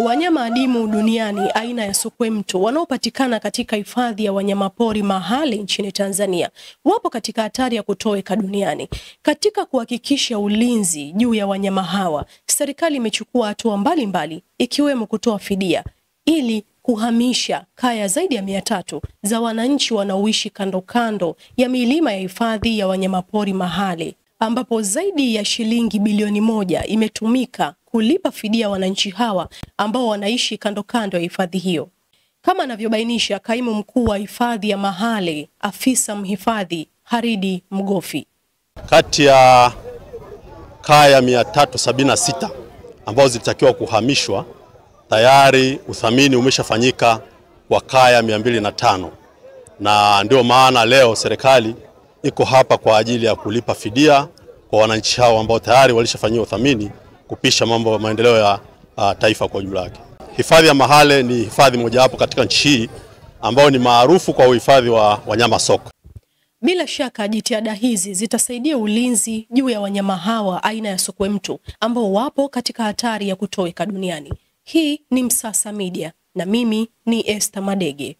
Wanyama adimu duniani aina ya sokwe mto wanaopatikana katika hifadhi ya wanyamapori Mahale nchini Tanzania wapo katika hatari ya kutoweka duniani. Katika kuhakikisha ulinzi juu ya wanyama hawa, serikali imechukua hatua mbalimbali ikiwemo kutoa fidia ili kuhamisha kaya zaidi ya 300 za wananchi wanaoishi kando kando ya milima ya hifadhi ya wanyamapori Mahale, ambapo zaidi ya shilingi bilioni 1 imetumika kulipa fidia wananchi hawa ambao wanaishi kando kando ya hifadhi hiyo. Kama anavyobainisha kaimu mkuu wa hifadhi ya Mahale, afisa mhifadhi Haridi Mgofi. Kati ya kaya 376 ambao zilitakiwa kuhamishwa, tayari uthamini umeshafanyika kwa kaya 205, na ndio maana leo serikali iko hapa kwa ajili ya kulipa fidia kwa wananchi hao ambao tayari walishafanyiwa uthamini kupisha mambo ya maendeleo ya taifa kwa ujumla wake. Hifadhi ya Mahale ni hifadhi mojawapo katika nchi hii ambao ni maarufu kwa uhifadhi wa wanyama sokwe. Bila shaka jitihada hizi zitasaidia ulinzi juu ya wanyama hawa aina ya sokwe mto ambao wapo katika hatari ya kutoweka duniani. Hii ni Msasa Media na mimi ni Esther Madege.